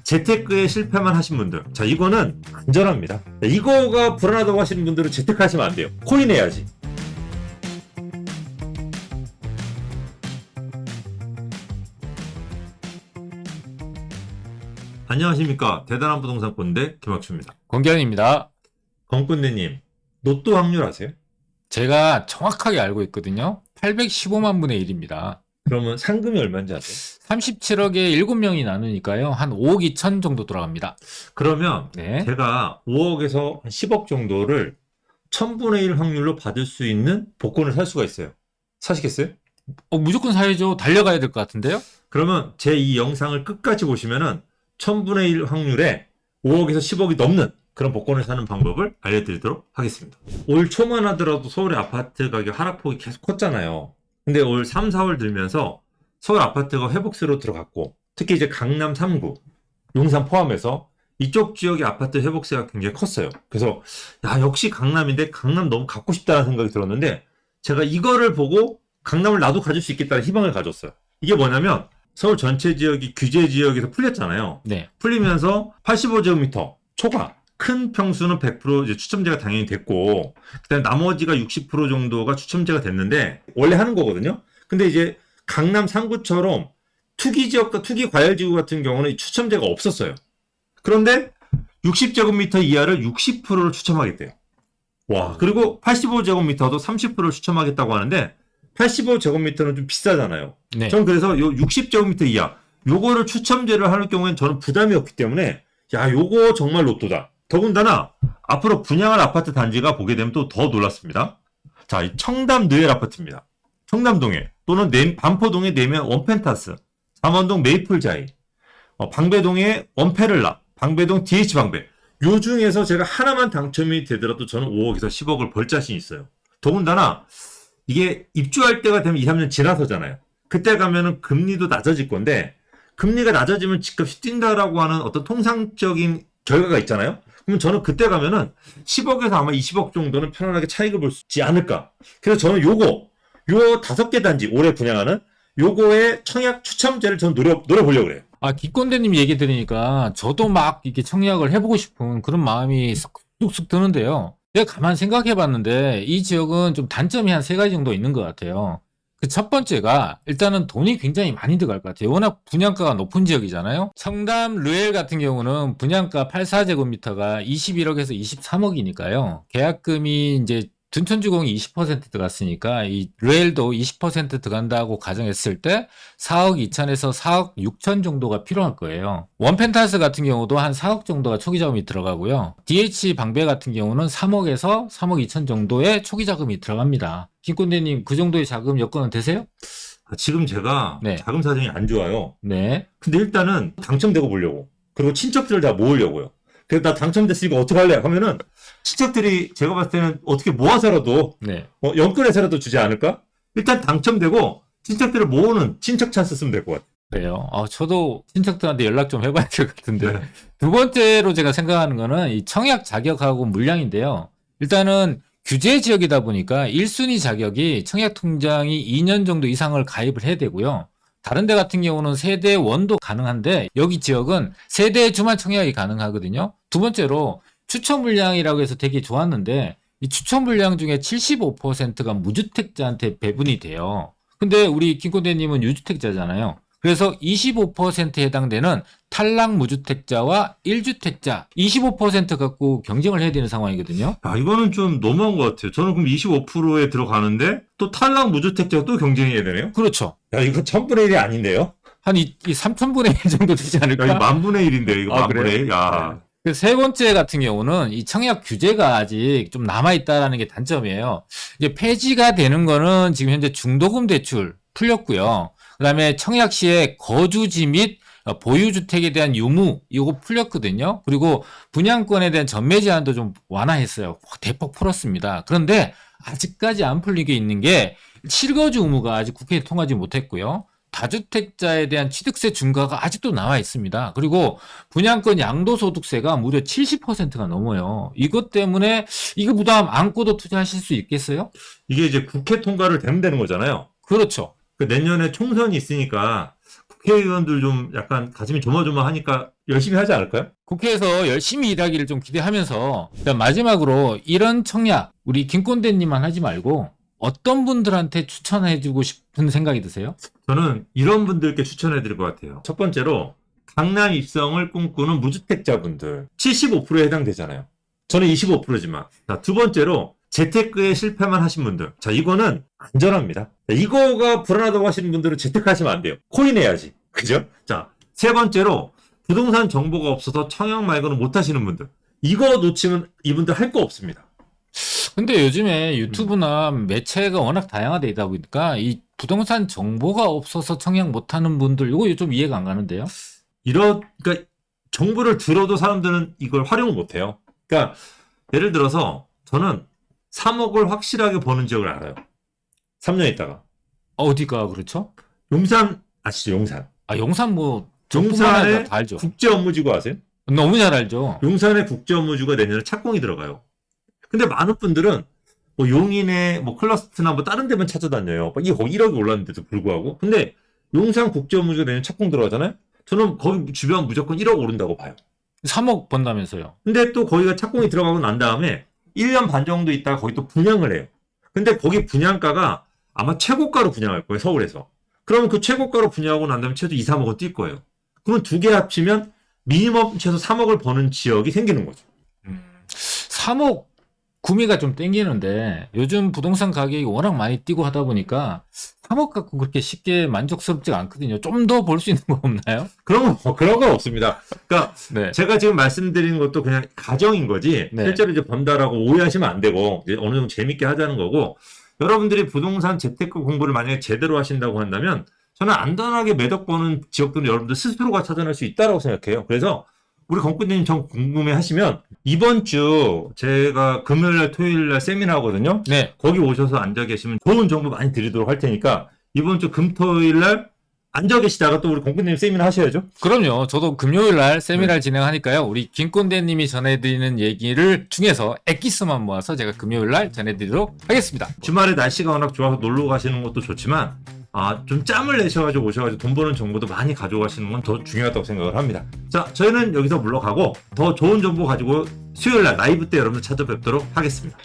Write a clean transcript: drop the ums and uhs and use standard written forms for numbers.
재테크에 실패만 하신 분들, 자 이거는 안전합니다. 이거가 불안하다고 하시는 분들은 재테크 하시면 안 돼요. 코인 해야지. 안녕하십니까. 대단한 부동산 꼰대 김학수입니다. 권기현입니다. 권꼰대님, 로또 확률 아세요? 제가 정확하게 알고 있거든요. 815만 분의 1입니다. 그러면 상금이 얼마인지 아세요? 37억에 7명이 나누니까요. 한 5억 2천 정도 돌아갑니다. 그러면 네. 제가 5억에서 10억 정도를 1000분의 1 확률로 받을 수 있는 복권을 살 수가 있어요. 사시겠어요? 무조건 사야죠. 달려가야 될 것 같은데요? 그러면 제 이 영상을 끝까지 보시면은 1000분의 1 확률에 5억에서 10억이 넘는 그런 복권을 사는 방법을 알려드리도록 하겠습니다. 올 초만 하더라도 서울의 아파트 가격 하락폭이 계속 컸잖아요. 근데 올 3, 4월 들면서 서울 아파트가 회복세로 들어갔고, 특히 이제 강남 3구, 용산 포함해서 이쪽 지역의 아파트 회복세가 굉장히 컸어요. 그래서 야 역시 강남인데 강남 너무 갖고 싶다는 생각이 들었는데, 제가 이거를 보고 강남을 나도 가질 수 있겠다는 희망을 가졌어요. 이게 뭐냐면 서울 전체 지역이 규제 지역에서 풀렸잖아요. 네. 풀리면서 85제곱미터 초과 큰 평수는 100% 이제 추첨제가 당연히 됐고, 그다음에 나머지가 60% 정도가 추첨제가 됐는데 원래 하는 거거든요. 근데 이제 강남 3구처럼 투기 지역과 투기 과열지구 같은 경우는 추첨제가 없었어요. 그런데 60제곱미터 이하를 60%를 추첨하겠대요. 와, 그리고 85제곱미터도 30%를 추첨하겠다고 하는데 85제곱미터는 좀 비싸잖아요. 네. 전 그래서 요 60제곱미터 이하 요거를 추첨제를 할 경우엔 저는 부담이 없기 때문에 야 요거 정말 로또다. 더군다나 앞으로 분양할 아파트 단지가 보게 되면 또 더 놀랐습니다. 자, 이 청담 느엘 아파트입니다. 청담동에 또는 반포동에 내면 원펜타스, 잠원동 메이플자이, 방배동에 원페를라, 방배동 DH방배. 요 중에서 제가 하나만 당첨이 되더라도 저는 5억에서 10억을 벌 자신이 있어요. 더군다나 이게 입주할 때가 되면 2, 3년 지나서잖아요. 그때 가면은 금리도 낮아질 건데, 금리가 낮아지면 집값이 뛴다라고 하는 어떤 통상적인 결과가 있잖아요. 그러면 저는 그때 가면은 10억에서 아마 20억 정도는 편안하게 차익을 볼 수 있지 않을까. 그래서 저는 요 5개 단지 올해 분양하는 요거의 청약 추첨제를 저는 노려보려고 그래요. 기권대님 얘기 들으니까 저도 막 이렇게 청약을 해보고 싶은 그런 마음이 쑥쑥 드는데요. 제가 가만 생각해 봤는데 이 지역은 좀 단점이 한 3가지 정도 있는 것 같아요. 그 첫 번째가 일단은 돈이 굉장히 많이 들어갈 것 같아요. 워낙 분양가가 높은 지역이잖아요. 청담 르엘 같은 경우는 분양가 84제곱미터가 21억에서 23억이니까요. 계약금이 이제 둔촌주공이 20% 들어갔으니까 이 르엘도 20% 들어간다고 가정했을 때 4억 2천에서 4억 6천 정도가 필요할 거예요. 원펜타스 같은 경우도 한 4억 정도가 초기 자금이 들어가고요. DH 방배 같은 경우는 3억에서 3억 2천 정도의 초기 자금이 들어갑니다. 김꼰대님 그 정도의 자금 여건은 되세요? 지금 제가 네. 자금 사정이 안 좋아요. 네. 근데 일단은 당첨되고 보려고. 그리고 친척들을 다 모으려고요. 그래서 나 당첨됐으니까 어떡할래? 하면은 친척들이 제가 봤을 때는 어떻게 모아서라도 네. 연끌해서라도 주지 않을까? 일단 당첨되고 친척들을 모으는 친척 찬스 쓰면 될 것 같아요. 그래요. 저도 친척들한테 연락 좀 해봐야 될 것 같은데. 네. 두 번째로 제가 생각하는 거는 이 청약 자격하고 물량인데요. 일단은 규제 지역이다 보니까 1순위 자격이 청약 통장이 2년 정도 이상을 가입을 해야 되고요. 다른 데 같은 경우는 세대 원도 가능한데 여기 지역은 세대 주만 청약이 가능하거든요. 두 번째로 추천 물량이라고 해서 되게 좋았는데 이 추천 물량 중에 75%가 무주택자한테 배분이 돼요. 근데 우리 김꼰대님은 유주택자잖아요. 그래서 25%에 해당되는 탈락 무주택자와 1주택자 25% 갖고 경쟁을 해야 되는 상황이거든요. 이거는 좀 너무한 것 같아요. 저는 그럼 25%에 들어가는데 또 탈락 무주택자가 또 경쟁해야 되네요? 그렇죠. 야, 이거 1000분의 1이 아닌데요? 한 3,000분의 1 정도 되지 않을까? 야, 이거 10,000분의 1인데요, 이거 아, 10,000분의 1. 그래요? 야. 그 세 번째 같은 경우는 이 청약 규제가 아직 좀 남아있다라는 게 단점이에요. 이제 폐지가 되는 거는 지금 현재 중도금 대출 풀렸고요. 그 다음에 청약 시에 거주지 및 보유주택에 대한 유무 이거 풀렸거든요. 그리고 분양권에 대한 전매 제한도 좀 완화했어요. 대폭 풀었습니다. 그런데 아직까지 안 풀리게 있는 게 실거주 의무가 아직 국회에 통하지 못했고요. 다주택자에 대한 취득세 중과가 아직도 나와 있습니다. 그리고 분양권 양도소득세가 무려 70%가 넘어요. 이것 때문에 이거 부담 안고도 투자하실 수 있겠어요? 이게 이제 국회 통과를 되면 되는 거잖아요. 그렇죠. 내년에 총선이 있으니까 국회의원들 좀 약간 가슴이 조마조마하니까 열심히 하지 않을까요? 국회에서 열심히 일하기를 좀 기대하면서 일단 마지막으로 이런 청약 우리 김꼰대님만 하지 말고 어떤 분들한테 추천해주고 싶은 생각이 드세요? 저는 이런 분들께 추천해드릴 것 같아요. 첫 번째로 강남 입성을 꿈꾸는 무주택자분들 75%에 해당되잖아요. 저는 25%지만. 자, 두 번째로 재테크에 실패만 하신 분들. 자, 이거는 안전합니다. 자, 이거가 불안하다고 하시는 분들은 재테크하시면 안 돼요. 코인 해야지. 그죠? 자, 세 번째로 부동산 정보가 없어서 청약 말고는 못 하시는 분들. 이거 놓치면 이분들 할 거 없습니다. 근데 요즘에 유튜브나 매체가 워낙 다양화되다 보니까 이 부동산 정보가 없어서 청약 못하는 분들 이거 좀 이해가 안 가는데요. 그러니까 정보를 들어도 사람들은 이걸 활용을 못 해요. 그러니까 예를 들어서 저는 3억을 확실하게 버는 지역을 알아요. 3년 있다가. 어디가 그렇죠? 용산 아시죠? 용산. 아 용산 뭐 저뿐만 아니라 용산에 다 알죠. 국제업무지구 아세요? 너무 잘 알죠. 용산에 국제업무지구가 내년에 착공이 들어가요. 근데 많은 분들은 뭐 용인에 뭐 클러스트나 뭐 다른 데만 찾아다녀요. 이게 거기 1억이 올랐는데도 불구하고. 근데 용산 국제업무지구가 내년 착공 들어가잖아요. 저는 거기 주변 무조건 1억 오른다고 봐요. 3억 번다면서요. 근데 또 거기가 착공이 들어가고 난 다음에 1년 반 정도 있다가 거기 또 분양을 해요. 근데 거기 분양가가 아마 최고가로 분양할 거예요, 서울에서. 그러면 그 최고가로 분양하고 난 다음에 최소 2, 3억은 뛸 거예요. 그러면 두 개 합치면 미니멈 최소 3억을 버는 지역이 생기는 거죠. 3억 구미가 좀 땡기는데 요즘 부동산 가격이 워낙 많이 뛰고 하다 보니까 3억 갖고 그렇게 쉽게 만족스럽지가 않거든요. 좀 더 벌 수 있는 거 없나요? 그런 건 없습니다. 그러니까 네. 제가 지금 말씀드리는 것도 그냥 가정인 거지 네. 실제로 이제 번다라고 오해하시면 안 되고 이제 어느 정도 재밌게 하자는 거고 여러분들이 부동산 재테크 공부를 만약에 제대로 하신다고 한다면 저는 안전하게 매덕 버는 지역들은 여러분들 스스로가 찾아낼 수 있다고 생각해요. 그래서 우리 건꾸님 좀 궁금해 하시면 이번 주 제가 금요일날 토요일날 세미나 하거든요. 네. 거기 오셔서 앉아 계시면 좋은 정보 많이 드리도록 할 테니까 이번 주 금토일날 앉아 계시다가 또 우리 건꾸님 세미나 하셔야죠. 그럼요. 저도 금요일 날 세미나를 진행하니까요. 우리 김꼰대님이 전해드리는 얘기를 중에서 엑기스만 모아서 제가 금요일 날 전해드리도록 하겠습니다. 주말에 날씨가 워낙 좋아서 놀러 가시는 것도 좋지만 좀 짬을 내셔가지고 오셔가지고 돈 버는 정보도 많이 가져가시는 건 더 중요하다고 생각을 합니다. 자, 저희는 여기서 물러가고 더 좋은 정보 가지고 수요일날 라이브 때 여러분들 찾아뵙도록 하겠습니다.